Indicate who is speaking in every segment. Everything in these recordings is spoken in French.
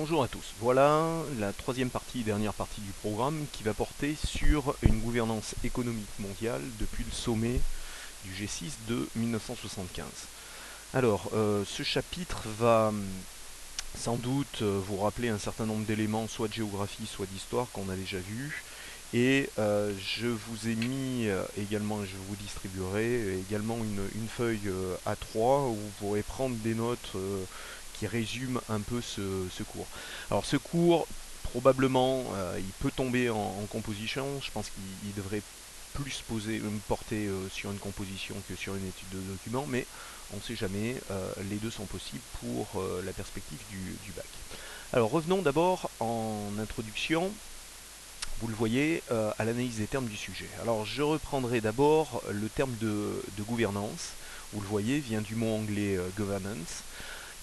Speaker 1: Bonjour à tous. Voilà la troisième partie, dernière partie du programme qui va porter sur une gouvernance économique mondiale depuis le sommet du G6 de 1975. Alors, ce chapitre va sans doute vous rappeler un certain nombre d'éléments, soit de géographie, soit d'histoire, qu'on a déjà vus. Et je vous ai mis également, je vous distribuerai également une feuille A3 où vous pourrez prendre des notes qui résument un peu ce cours. Alors ce cours, probablement, il peut tomber en composition. Je pense qu'il devrait plus porter sur une composition que sur une étude de document, mais on ne sait jamais, les deux sont possibles pour la perspective du bac. Alors revenons d'abord en introduction, vous le voyez, à l'analyse des termes du sujet. Alors je reprendrai d'abord le terme de gouvernance, vous le voyez, vient du mot anglais governance,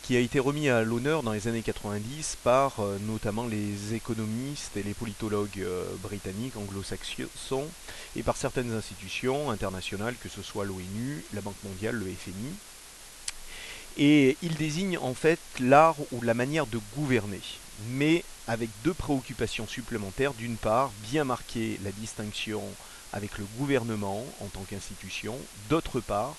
Speaker 1: qui a été remis à l'honneur dans les années 90 par notamment les économistes et les politologues britanniques, anglo-saxons, et par certaines institutions internationales, que ce soit l'ONU, la Banque mondiale, le FMI. Et il désigne en fait l'art ou la manière de gouverner, mais avec deux préoccupations supplémentaires. D'une part, bien marquer la distinction avec le gouvernement en tant qu'institution. D'autre part,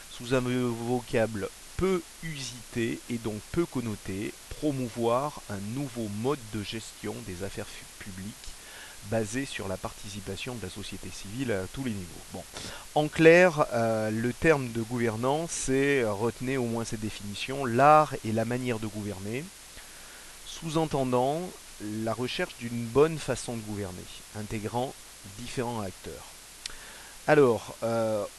Speaker 1: sous un vocable peu usité et donc peu connoté, promouvoir un nouveau mode de gestion des affaires publiques basé sur la participation de la société civile à tous les niveaux. Bon. En clair, le terme de gouvernance, c'est, retenez au moins cette définition, l'art et la manière de gouverner, sous-entendant la recherche d'une bonne façon de gouverner, intégrant différents acteurs. Alors,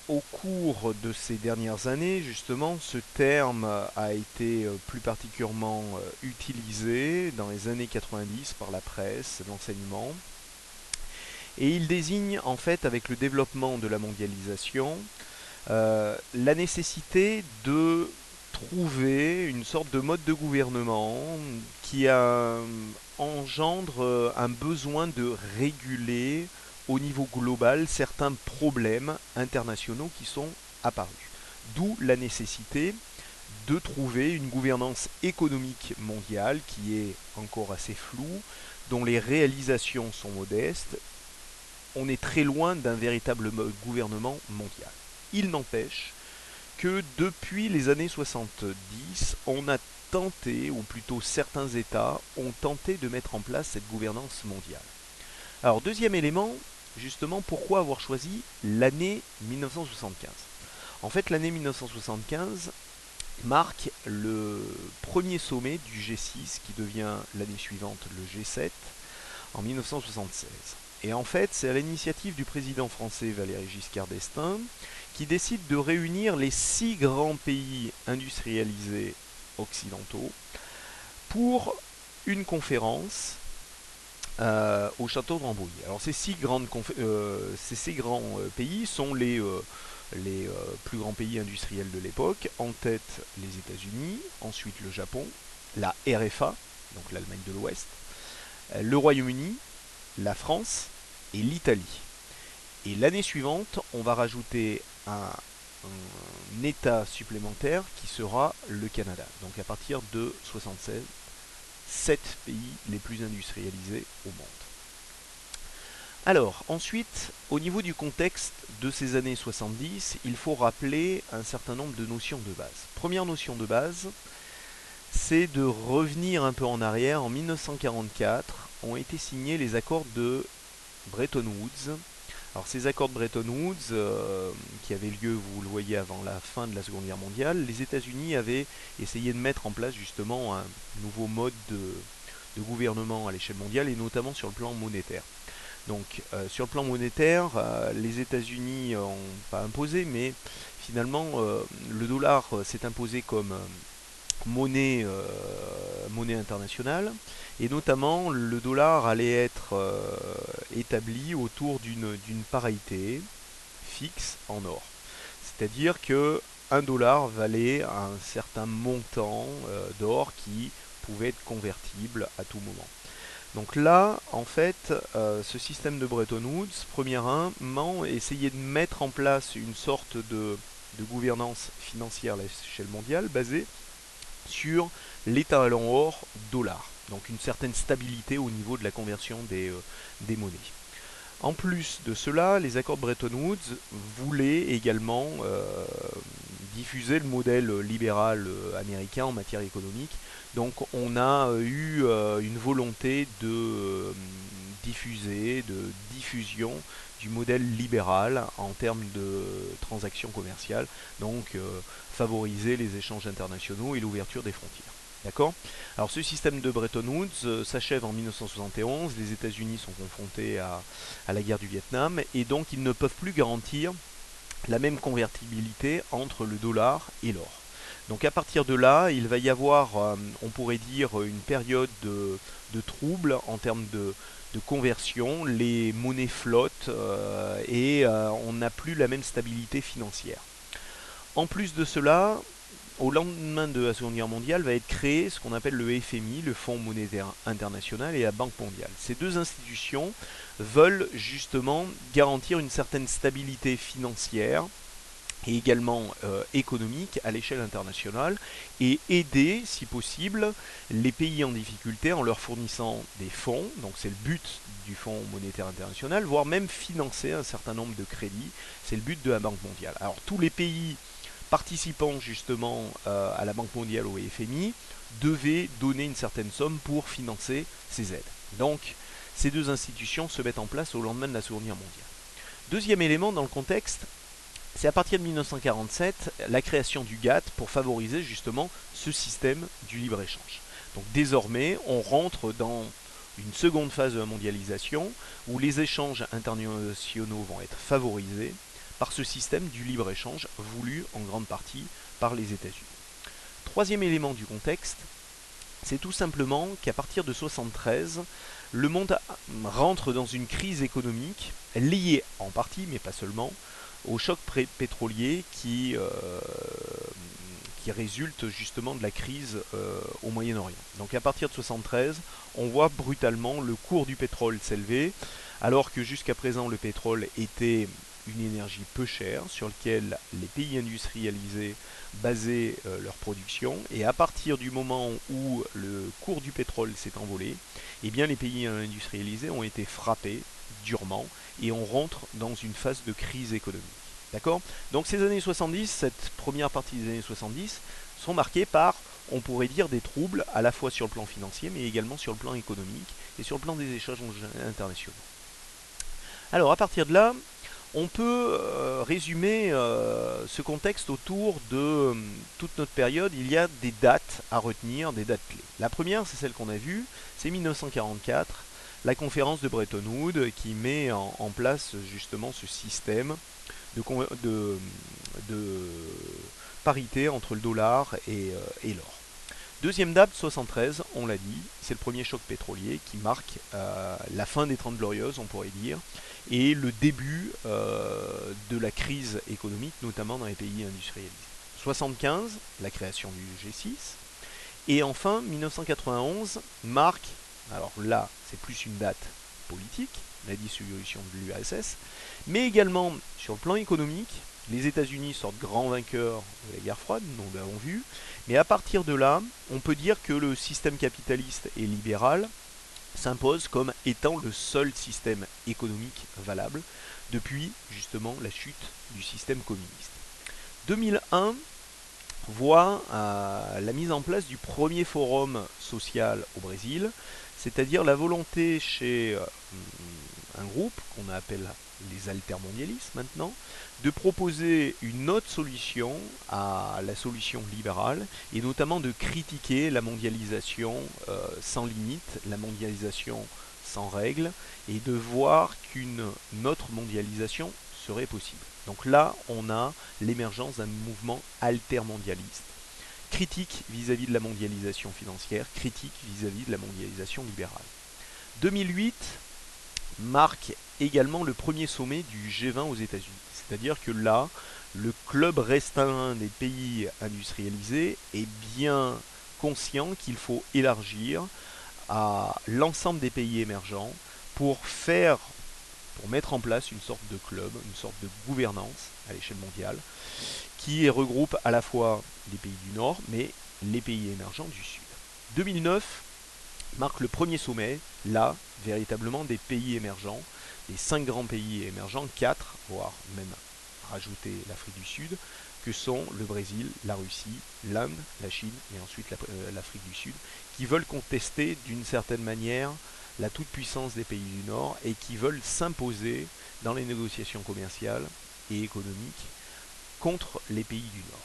Speaker 1: au cours de ces dernières années, justement, ce terme a été plus particulièrement utilisé dans les années 90 par la presse, l'enseignement, et il désigne en fait, avec le développement de la mondialisation, la nécessité de trouver une sorte de mode de gouvernement qui engendre un besoin de réguler au niveau global certains problèmes internationaux qui sont apparus. D'où la nécessité de trouver une gouvernance économique mondiale qui est encore assez floue, dont les réalisations sont modestes. On est très loin d'un véritable gouvernement mondial. Il n'empêche que depuis les années 70, on a tenté, ou plutôt certains États ont tenté de mettre en place cette gouvernance mondiale. Alors deuxième élément, justement, pourquoi avoir choisi l'année 1975? En fait, l'année 1975 marque le premier sommet du G6 qui devient l'année suivante le G7 en 1976. Et en fait, c'est à l'initiative du président français Valéry Giscard d'Estaing qui décide de réunir les 6 grands pays industrialisés occidentaux pour une conférence au château de Rambouillet. Alors ces six grands pays sont les plus grands pays industriels de l'époque, en tête les États-Unis, ensuite le Japon, la RFA, donc l'Allemagne de l'Ouest, le Royaume-Uni, la France et l'Italie. Et l'année suivante, on va rajouter un État supplémentaire qui sera le Canada. Donc à partir de 76, 7 pays les plus industrialisés au monde. Alors, ensuite, au niveau du contexte de ces années 70, il faut rappeler un certain nombre de notions de base. Première notion de base, c'est de revenir un peu en arrière. En 1944, ont été signés les accords de Bretton Woods. Alors ces accords de Bretton Woods, qui avaient lieu, vous le voyez, avant la fin de la Seconde Guerre mondiale, les États-Unis avaient essayé de mettre en place justement un nouveau mode de gouvernement à l'échelle mondiale, et notamment sur le plan monétaire. Donc sur le plan monétaire, les États-Unis n'ont pas imposé, mais finalement le dollar s'est imposé comme monnaie, monnaie internationale, et notamment le dollar allait être établi autour d'une parité fixe en or. C'est-à-dire que un dollar valait un certain montant d'or qui pouvait être convertible à tout moment. Donc là, en fait, ce système de Bretton Woods, premièrement, essayait de mettre en place une sorte de gouvernance financière à l'échelle mondiale basée sur l'étalon or dollar. Donc une certaine stabilité au niveau de la conversion des monnaies. En plus de cela, les accords de Bretton Woods voulaient également diffuser le modèle libéral américain en matière économique. Donc on a eu une volonté de diffusion du modèle libéral en termes de transactions commerciales, donc favoriser les échanges internationaux et l'ouverture des frontières. D'accord. Alors ce système de Bretton Woods s'achève en 1971, les États-Unis sont confrontés à la guerre du Vietnam et donc ils ne peuvent plus garantir la même convertibilité entre le dollar et l'or. Donc à partir de là, il va y avoir, on pourrait dire, une période de trouble en termes de conversion, les monnaies flottent et on n'a plus la même stabilité financière. En plus de cela, au lendemain de la Seconde Guerre mondiale, va être créé ce qu'on appelle le FMI, le Fonds monétaire international, et la Banque mondiale. Ces deux institutions veulent justement garantir une certaine stabilité financière et également économique à l'échelle internationale et aider, si possible, les pays en difficulté en leur fournissant des fonds, donc c'est le but du Fonds monétaire international, voire même financer un certain nombre de crédits, c'est le but de la Banque mondiale. Alors tous les pays participant justement à la Banque mondiale au FMI devaient donner une certaine somme pour financer ces aides. Donc ces deux institutions se mettent en place au lendemain de la Seconde Guerre mondiale. Deuxième élément dans le contexte, c'est à partir de 1947 la création du GATT pour favoriser justement ce système du libre-échange. Donc désormais, on rentre dans une seconde phase de la mondialisation où les échanges internationaux vont être favorisés par ce système du libre-échange voulu en grande partie par les États-Unis. Troisième élément du contexte, c'est tout simplement qu'à partir de 1973, le monde rentre dans une crise économique liée en partie, mais pas seulement, au choc pétrolier qui résulte justement de la crise au Moyen-Orient. Donc à partir de 1973, on voit brutalement le cours du pétrole s'élever, alors que jusqu'à présent le pétrole était une énergie peu chère sur laquelle les pays industrialisés basaient leur production, et à partir du moment où le cours du pétrole s'est envolé, eh bien les pays industrialisés ont été frappés durement et on rentre dans une phase de crise économique. D'accord. Donc ces années 70, cette première partie des années 70, sont marquées par, on pourrait dire, des troubles à la fois sur le plan financier, mais également sur le plan économique et sur le plan des échanges internationaux. Alors à partir de là, on peut résumer ce contexte autour de toute notre période. Il y a des dates à retenir, des dates clés. La première, c'est celle qu'on a vue, c'est 1944, la conférence de Bretton Woods qui met en place justement ce système de parité entre le dollar et l'or. Deuxième date, 73, on l'a dit, c'est le premier choc pétrolier qui marque la fin des 30 Glorieuses, on pourrait dire, et le début de la crise économique, notamment dans les pays industrialisés. 75, la création du G6, et enfin 1991 marque, alors là c'est plus une date politique, la dissolution de l'URSS, mais également sur le plan économique, les États-Unis sortent grands vainqueurs de la guerre froide, nous l'avons vu, mais à partir de là, on peut dire que le système capitaliste et libéral s'impose comme étant le seul système économique valable depuis justement la chute du système communiste. 2001 voit la mise en place du premier forum social au Brésil, c'est-à-dire la volonté chez un groupe qu'on appelle les altermondialistes maintenant, de proposer une autre solution à la solution libérale et notamment de critiquer la mondialisation sans limite, la mondialisation sans règles et de voir qu'une autre mondialisation serait possible. Donc là, on a l'émergence d'un mouvement altermondialiste, critique vis-à-vis de la mondialisation financière, critique vis-à-vis de la mondialisation libérale. 2008 marque également le premier sommet du G20 aux États-Unis. C'est-à-dire que là, le club restreint des pays industrialisés est bien conscient qu'il faut élargir à l'ensemble des pays émergents pour mettre en place une sorte de club, une sorte de gouvernance à l'échelle mondiale qui regroupe à la fois les pays du Nord mais les pays émergents du Sud. 2009 marque le premier sommet, là, véritablement des pays émergents, des 5 grands pays émergents, 4, voire même rajouter l'Afrique du Sud, que sont le Brésil, la Russie, l'Inde, la Chine et ensuite l'Afrique du Sud, qui veulent contester d'une certaine manière la toute-puissance des pays du Nord et qui veulent s'imposer dans les négociations commerciales et économiques contre les pays du Nord.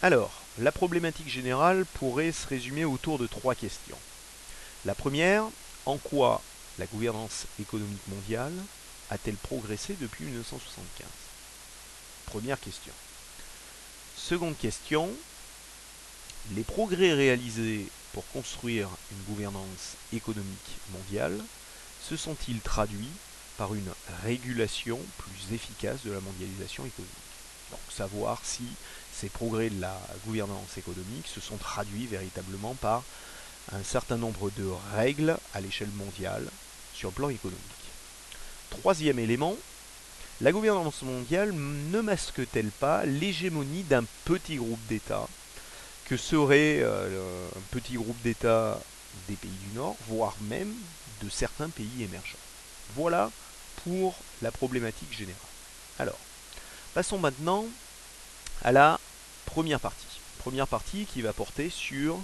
Speaker 1: Alors, la problématique générale pourrait se résumer autour de 3 questions. La première, en quoi la gouvernance économique mondiale a-t-elle progressé depuis 1975? Première question. Seconde question, les progrès réalisés pour construire une gouvernance économique mondiale se sont-ils traduits par une régulation plus efficace de la mondialisation économique? Donc savoir si ces progrès de la gouvernance économique se sont traduits véritablement par un certain nombre de règles à l'échelle mondiale sur le plan économique. Troisième élément, la gouvernance mondiale ne masque-t-elle pas l'hégémonie d'un petit groupe d'États que serait un petit groupe d'États des pays du Nord, voire même de certains pays émergents? Voilà pour la problématique générale. Alors, passons maintenant à la première partie. Première partie qui va porter sur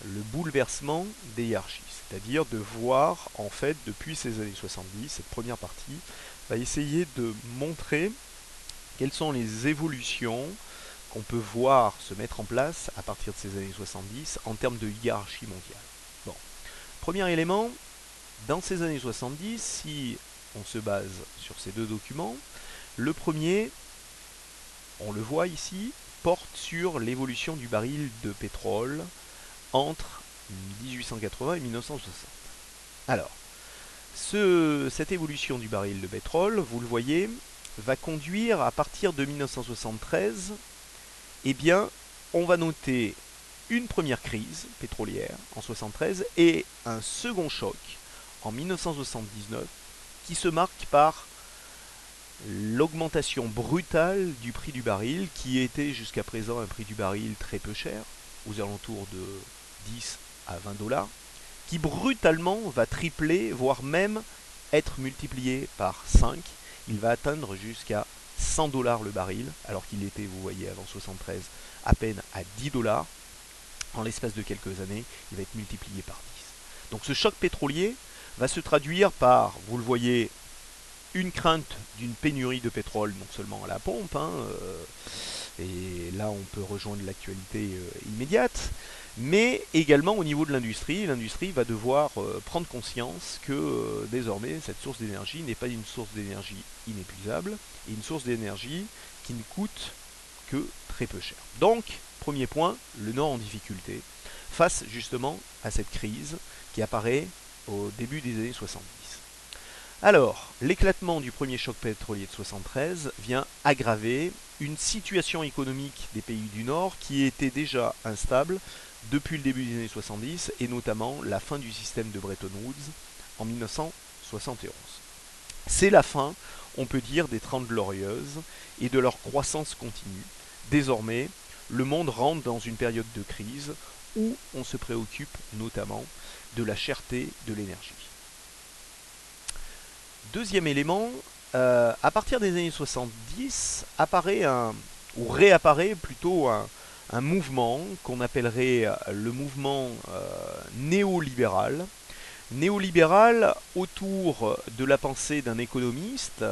Speaker 1: le bouleversement des hiérarchies, c'est-à-dire de voir en fait depuis ces années 70, cette première partie va essayer de montrer quelles sont les évolutions qu'on peut voir se mettre en place à partir de ces années 70 en termes de hiérarchie mondiale. Bon, premier élément, dans ces années 70, si on se base sur ces deux documents, le premier, on le voit ici, porte sur l'évolution du baril de pétrole entre 1880 et 1960. Alors, cette évolution du baril de pétrole, vous le voyez, va conduire à partir de 1973, eh bien, on va noter une première crise pétrolière en 1973 et un second choc en 1979 qui se marque par l'augmentation brutale du prix du baril qui était jusqu'à présent un prix du baril très peu cher, aux alentours de 10 à 20 dollars, qui brutalement va tripler, voire même être multiplié par 5. Il va atteindre jusqu'à 100 dollars le baril, alors qu'il était, vous voyez, avant 73, à peine à 10 dollars. En l'espace de quelques années, il va être multiplié par 10. Donc ce choc pétrolier va se traduire par, vous le voyez, une crainte d'une pénurie de pétrole, non seulement à la pompe, et là on peut rejoindre l'actualité immédiate, mais également au niveau de l'industrie. L'industrie va devoir prendre conscience que désormais cette source d'énergie n'est pas une source d'énergie inépuisable, et une source d'énergie qui ne coûte que très peu cher. Donc, premier point, le Nord en difficulté, face justement à cette crise qui apparaît au début des années 70. Alors, l'éclatement du premier choc pétrolier de 73 vient aggraver une situation économique des pays du Nord qui était déjà instable depuis le début des années 70 et notamment la fin du système de Bretton Woods en 1971. C'est la fin, on peut dire, des 30 Glorieuses et de leur croissance continue. Désormais, le monde rentre dans une période de crise où on se préoccupe notamment de la cherté de l'énergie. Deuxième élément, à partir des années 70, réapparaît plutôt un mouvement qu'on appellerait le mouvement néolibéral. Néolibéral autour de la pensée d'un économiste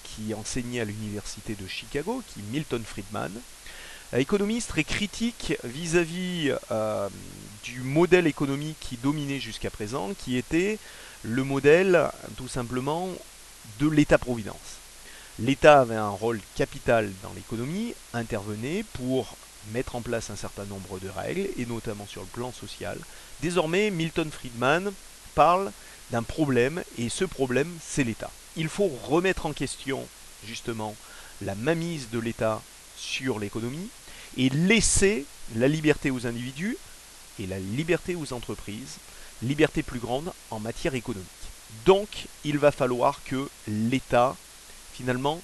Speaker 1: qui enseignait à l'université de Chicago, qui est Milton Friedman. Économiste très critique vis-à-vis du modèle économique qui dominait jusqu'à présent, qui était le modèle tout simplement de l'État-providence. L'État avait un rôle capital dans l'économie, intervenait pour mettre en place un certain nombre de règles, et notamment sur le plan social. Désormais, Milton Friedman parle d'un problème, et ce problème, c'est l'État. Il faut remettre en question, justement, la mainmise de l'État sur l'économie, et laisser la liberté aux individus et la liberté aux entreprises, liberté plus grande en matière économique. Donc, il va falloir que l'État, finalement,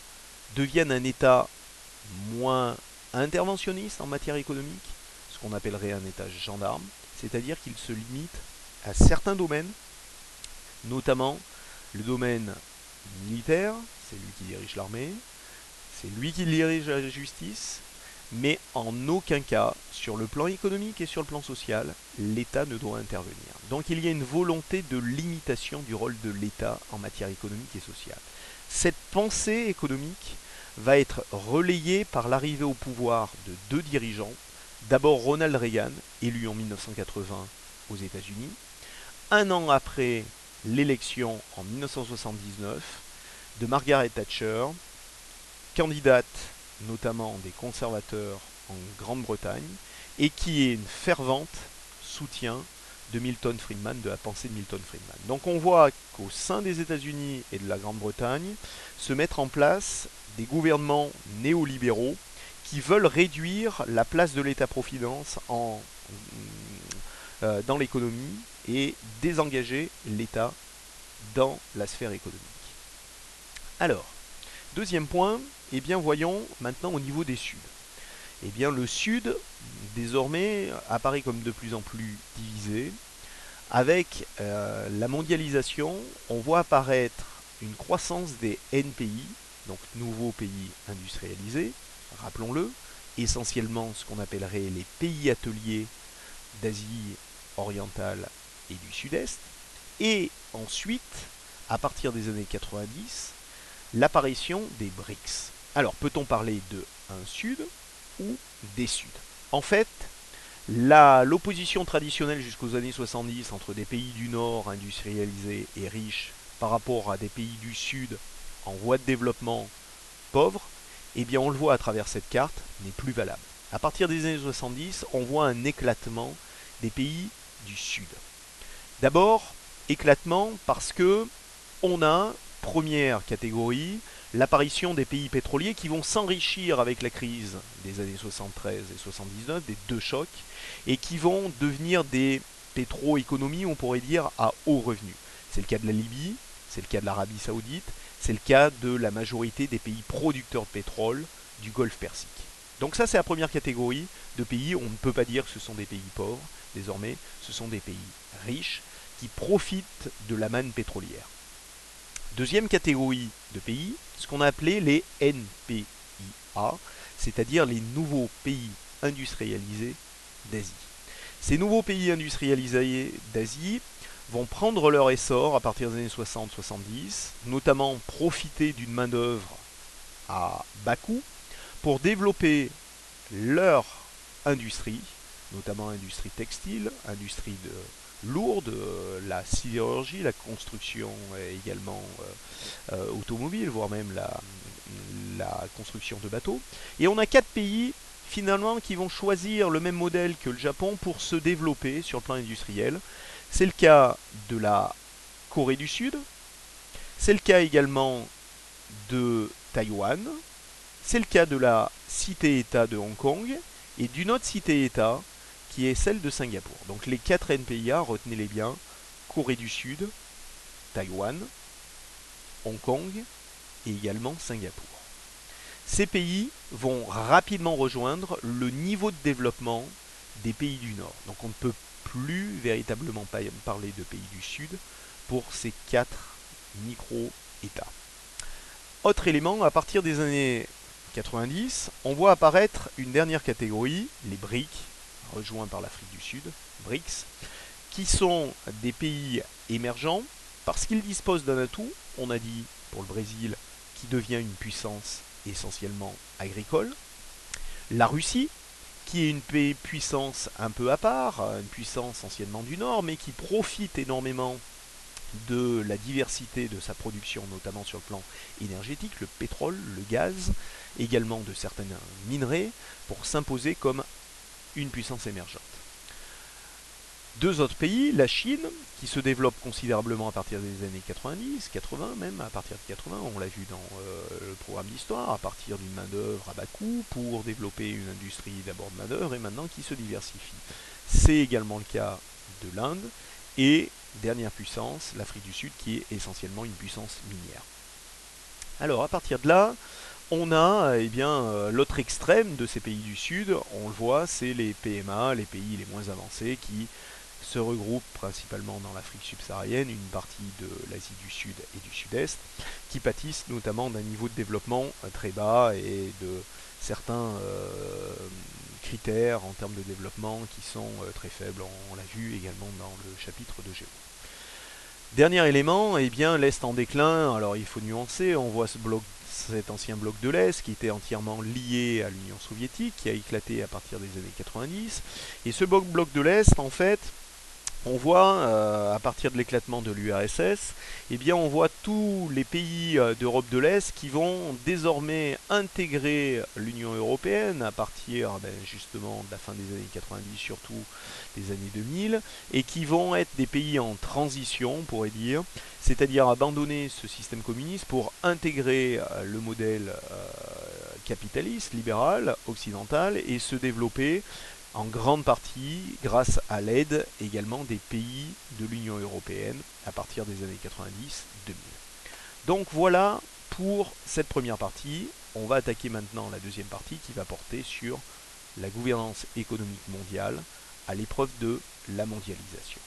Speaker 1: devienne un État moins interventionniste en matière économique, ce qu'on appellerait un État gendarme, c'est-à-dire qu'il se limite à certains domaines, notamment le domaine militaire, c'est lui qui dirige l'armée, c'est lui qui dirige la justice, mais en aucun cas, sur le plan économique et sur le plan social, l'État ne doit intervenir. Donc il y a une volonté de limitation du rôle de l'État en matière économique et sociale. Cette pensée économique va être relayée par l'arrivée au pouvoir de deux dirigeants. D'abord Ronald Reagan, élu en 1980 aux États-Unis. Un an après l'élection en 1979 de Margaret Thatcher, candidate notamment des conservateurs en Grande-Bretagne, et qui est une fervente soutien de Milton Friedman, de la pensée de Milton Friedman. Donc on voit qu'au sein des États-Unis et de la Grande-Bretagne se mettre en place des gouvernements néolibéraux qui veulent réduire la place de l'État-providence dans l'économie et désengager l'État dans la sphère économique. Alors, deuxième point, eh bien voyons maintenant au niveau des Suds. Eh bien le Sud, désormais, apparaît comme de plus en plus divisé. Avec la mondialisation, on voit apparaître une croissance des NPI, donc nouveaux pays industrialisés, rappelons-le, essentiellement ce qu'on appellerait les pays ateliers d'Asie orientale et du Sud-Est. Et ensuite, à partir des années 90, l'apparition des BRICS. Alors, peut-on parler de un Sud ou des Suds? En fait, l'opposition traditionnelle jusqu'aux années 70 entre des pays du Nord industrialisés et riches par rapport à des pays du Sud en voie de développement pauvres, eh bien on le voit à travers cette carte, n'est plus valable. À partir des années 70, on voit un éclatement des pays du Sud. D'abord, éclatement parce que on a, première catégorie, l'apparition des pays pétroliers qui vont s'enrichir avec la crise des années 73 et 79, des deux chocs, et qui vont devenir des pétro-économies, on pourrait dire, à haut revenu. C'est le cas de la Libye, c'est le cas de l'Arabie Saoudite, c'est le cas de la majorité des pays producteurs de pétrole du Golfe Persique. Donc ça, c'est la première catégorie de pays. On ne peut pas dire que ce sont des pays pauvres, désormais, ce sont des pays riches qui profitent de la manne pétrolière. Deuxième catégorie de pays, ce qu'on a appelé les NPIA, c'est-à-dire les nouveaux pays industrialisés d'Asie. Ces nouveaux pays industrialisés d'Asie vont prendre leur essor à partir des années 60-70, notamment profiter d'une main-d'œuvre à bas coût pour développer leur industrie, notamment industrie textile, industrie lourde, la sidérurgie, la construction également automobile, voire même la construction de bateaux. Et on a 4 pays finalement qui vont choisir le même modèle que le Japon pour se développer sur le plan industriel. C'est le cas de la Corée du Sud, c'est le cas également de Taïwan, c'est le cas de la cité-État de Hong Kong et d'une autre cité-État qui est celle de Singapour. Donc les 4 NPIA, retenez-les bien, Corée du Sud, Taïwan, Hong Kong et également Singapour. Ces pays vont rapidement rejoindre le niveau de développement des pays du Nord. Donc on ne peut plus véritablement parler de pays du Sud pour ces 4 micro-États. Autre élément, à partir des années 90, on voit apparaître une dernière catégorie, les BRIC, rejoints par l'Afrique du Sud, BRICS, qui sont des pays émergents parce qu'ils disposent d'un atout, on a dit pour le Brésil, qui devient une puissance essentiellement agricole, la Russie, qui est une puissance un peu à part, une puissance anciennement du Nord, mais qui profite énormément de la diversité de sa production, notamment sur le plan énergétique, le pétrole, le gaz, également de certains minerais, pour s'imposer comme une puissance émergente. Deux autres pays, la Chine, qui se développe considérablement à partir des années 90, 80 même, à partir de 80, on l'a vu dans le programme d'histoire, à partir d'une main-d'œuvre à bas coût pour développer une industrie d'abord de main-d'œuvre et maintenant qui se diversifie. C'est également le cas de l'Inde et, dernière puissance, l'Afrique du Sud qui est essentiellement une puissance minière. Alors à partir de là, On a l'autre extrême de ces pays du Sud, on le voit, c'est les PMA, les pays les moins avancés qui se regroupent principalement dans l'Afrique subsaharienne, une partie de l'Asie du Sud et du Sud-Est, qui pâtissent notamment d'un niveau de développement très bas et de certains critères en termes de développement qui sont très faibles. On l'a vu également dans le chapitre de Géo. Dernier élément, l'Est en déclin. Alors il faut nuancer, on voit cet ancien bloc de l'Est qui était entièrement lié à l'Union soviétique, qui a éclaté à partir des années 90. Et ce bloc de l'Est, en fait, on voit à partir de l'éclatement de l'URSS, on voit tous les pays d'Europe de l'Est qui vont désormais intégrer l'Union européenne à partir justement de la fin des années 90, surtout des années 2000, et qui vont être des pays en transition, on pourrait dire, c'est-à-dire abandonner ce système communiste pour intégrer le modèle capitaliste, libéral, occidental, et se développer en grande partie grâce à l'aide également des pays de l'Union européenne à partir des années 90-2000. Donc voilà pour cette première partie. On va attaquer maintenant la deuxième partie qui va porter sur la gouvernance économique mondiale à l'épreuve de la mondialisation.